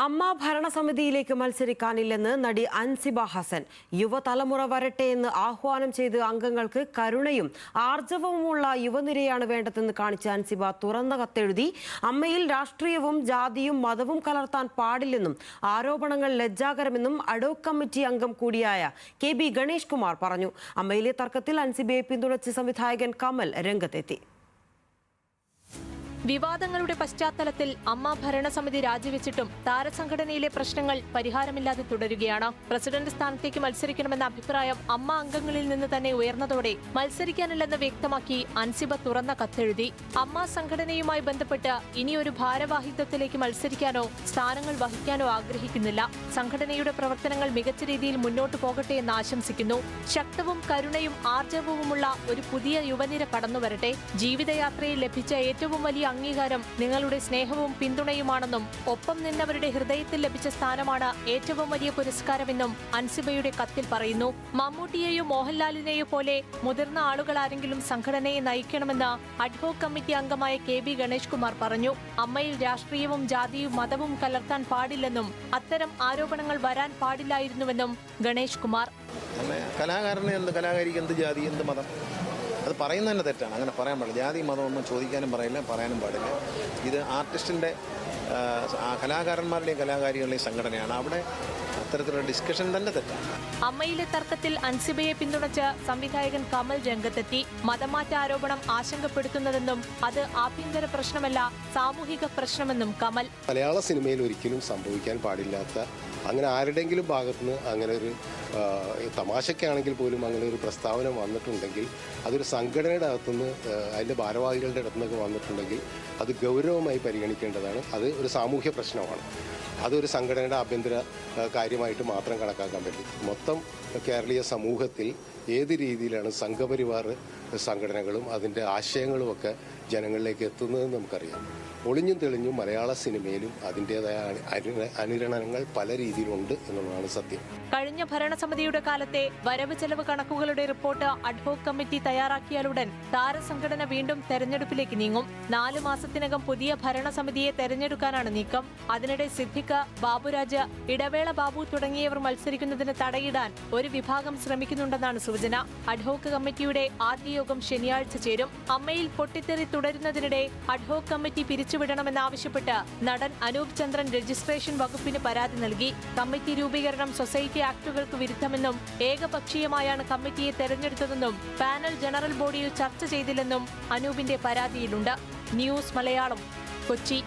അമ്മ ഭരണസമിതിയിലേക്ക് മത്സരിക്കാനില്ലെന്ന് നടി അൻസിബ ഹസൻ. യുവതലമുറ വരട്ടെ എന്ന് ആഹ്വാനം ചെയ്ത് അംഗങ്ങൾക്ക് കരുണയും ആർജവവുമുള്ള യുവനിരയാണ് വേണ്ടതെന്ന് കാണിച്ച അൻസിബ തുറന്ന കത്തെഴുതി. അമ്മയിൽ രാഷ്ട്രീയവും ജാതിയും മതവും കലർത്താൻ പാടില്ലെന്നും ആരോപണങ്ങൾ ലജ്ജാകരമെന്നും അഡ്ഹോക് കമ്മിറ്റി അംഗം കൂടിയായ KB ഗണേഷ് കുമാർ പറഞ്ഞു. അമ്മയിലെ തർക്കത്തിൽ അൻസിബയെ പിന്തുണച്ച് സംവിധായകൻ കമൽ രംഗത്തെത്തി. വിവാദങ്ങളുടെ പശ്ചാത്തലത്തിൽ അമ്മ ഭരണസമിതി രാജിവെച്ചിട്ടും താരസംഘടനയിലെ പ്രശ്നങ്ങൾ പരിഹാരമില്ലാതെ തുടരുകയാണ്. പ്രസിഡന്റ് സ്ഥാനത്തേക്ക് മത്സരിക്കണമെന്ന അഭിപ്രായം അമ്മ അംഗങ്ങളിൽ നിന്ന് തന്നെ ഉയർന്നതോടെ മത്സരിക്കാനില്ലെന്ന് വ്യക്തമാക്കി അൻസിബ തുറന്ന കത്തെഴുതി. അമ്മ സംഘടനയുമായി ബന്ധപ്പെട്ട് ഇനിയൊരു ഭാരവാഹിത്വത്തിലേക്ക് മത്സരിക്കാനോ സ്ഥാനങ്ങൾ വഹിക്കാനോ ആഗ്രഹിക്കുന്നില്ല. സംഘടനയുടെ പ്രവർത്തനങ്ങൾ മികച്ച രീതിയിൽ മുന്നോട്ടു പോകട്ടെ എന്ന് ആശംസിക്കുന്നു. ശക്തവും കരുണയും ആർജവവുമുള്ള ഒരു പുതിയ യുവനിര കടന്നുവരട്ടെ. ജീവിതയാത്രയിൽ ലഭിച്ച ഏറ്റവും വലിയ അംഗീകാരം നിങ്ങളുടെ സ്നേഹവും പിന്തുണയുമാണെന്നും ഒപ്പം നിന്നവരുടെ ഹൃദയത്തിൽ ലഭിച്ച സ്ഥാനമാണ് ഏറ്റവും വലിയ പുരസ്കാരമെന്നും അൻസിബയുടെ കത്തിൽ പറയുന്നു. മമ്മൂട്ടിയെയോ മോഹൻലാലിനെയോ പോലെ മുതിർന്ന ആളുകളാരെങ്കിലും സംഘടനയെ നയിക്കണമെന്ന് അഡ്ഹോക് കമ്മിറ്റി അംഗമായ KB ഗണേഷ് കുമാർ പറഞ്ഞു. അമ്മയിൽ രാഷ്ട്രീയവും ജാതിയും മതവും കലർത്താൻ പാടില്ലെന്നും അത്തരം ആരോപണങ്ങൾ വരാൻ പാടില്ലായിരുന്നുവെന്നും ഗണേഷ് കുമാർ. കലാകാരന് എന്ത്, കലാകാരിക്ക് എന്ത് ജാതി, എന്ത് മതം, അത് പറയുന്നത് തന്നെ തെറ്റാണ്. അങ്ങനെ പറയാൻ പാടില്ല. ജാതി മതമൊന്നും ചോദിക്കാനും പറയില്ല, പറയാനും പാടില്ല. ഇത് ആർട്ടിസ്റ്റിൻ്റെ കലാകാരന്മാരുടെയും കലാകാരികളുടെയും സംഘടനയാണ്. അവിടെ അത്തരത്തിലുള്ള ഡിസ്കഷൻ തന്നെ തെറ്റാണ്. അമ്മയിലെ തർക്കത്തിൽ അൻസിബയെ പിന്തുണച്ച് സംവിധായകൻ കമൽ രംഗത്തെത്തി. മതമാറ്റ ആരോപണം ആശങ്കപ്പെടുത്തുന്നതെന്നും അത് ആഭ്യന്തര പ്രശ്നമല്ല സാമൂഹിക പ്രശ്നമെന്നും കമൽ. മലയാള സിനിമയിൽ ഒരിക്കലും സംഭവിക്കാൻ പാടില്ലാത്ത, അങ്ങനെ ആരുടെയെങ്കിലും ഭാഗത്തുനിന്ന് അങ്ങനെ ഒരു തമാശയ്ക്കാണെങ്കിൽ പോലും അങ്ങനെ ഒരു പ്രസ്താവന വന്നിട്ടുണ്ടെങ്കിൽ അതൊരു സംഘടനയുടെ അകത്തുനിന്ന് അതിൻ്റെ ഭാരവാഹികളുടെ അടുത്തുനിന്നൊക്കെ വന്നിട്ടുണ്ടെങ്കിൽ അത് ഗൗരവമായി പരിഗണിക്കേണ്ടതാണ്. അത് ഒരു സാമൂഹ്യ പ്രശ്നമാണ്. അതൊരു സംഘടനയുടെ ആഭ്യന്തര കാര്യമായിട്ട് മാത്രം കണക്കാക്കാൻ പറ്റും. മൊത്തം കേരളീയ സമൂഹത്തിൽ ഏത് രീതിയിലാണ് സംഘപരിവാർ സംഘടനകളും അതിൻ്റെ ആശയങ്ങളുമൊക്കെ ജനങ്ങളിലേക്ക് എത്തുന്നതെന്ന് നമുക്കറിയാം. ഒളിഞ്ഞും തെളിഞ്ഞും മലയാള സിനിമയിലും അതിൻ്റെതായ അനുരണനങ്ങൾ പല രീതിയിലുണ്ട് എന്നുള്ളതാണ് സത്യം. കഴിഞ്ഞ ഭരണസമിതിയുടെ കാലത്തെ വരവ് ചെലവ് കണക്കുകളുടെ റിപ്പോർട്ട് അഡ്ഹോക് കമ്മിറ്റി തയ്യാറാക്കിയാലുടൻ താരസംഘടന വീണ്ടും തെരഞ്ഞെടുപ്പിലേക്ക് നീങ്ങും. 4 മാസത്തിനകം പുതിയ ഭരണസമിതിയെ തെരഞ്ഞെടുക്കാനാണ് നീക്കം. അതിനിടെ സിദ്ദിഖ്, ബാബുരാജ്, ഇടവേള ബാബു തുടങ്ങിയവർ മത്സരിക്കുന്നതിന് തടയിടാൻ ഒരു വിഭാഗം ശ്രമിക്കുന്നുണ്ടെന്നാണ് സൂചന. അഡ്ഹോക് കമ്മിറ്റിയുടെ ആദ്യ യോഗം ശനിയാഴ്ച ചേരും. അമ്മയിൽ പൊട്ടിത്തെറി തുടരുന്നതിനിടെ അഡ്ഹോക് കമ്മിറ്റി പിരിച്ചുവിടണമെന്നാവശ്യപ്പെട്ട് നടൻ അനൂപ് ചന്ദ്രൻ രജിസ്ട്രേഷൻ വകുപ്പിന് പരാതി നൽകി. കമ്മിറ്റി രൂപീകരണം സൊസൈറ്റി ആക്ടുകൾക്ക് വിരുദ്ധമെന്നും ഏകപക്ഷീയമായാണ് കമ്മിറ്റിയെ തെരഞ്ഞെടുത്തതെന്നും പാനൽ ജനറൽ ബോഡിയിൽ ചർച്ച ചെയ്തില്ലെന്നും അനൂപിന്റെ പരാതിയിലുണ്ട്. ന്യൂസ് മലയാളം, കൊച്ചി.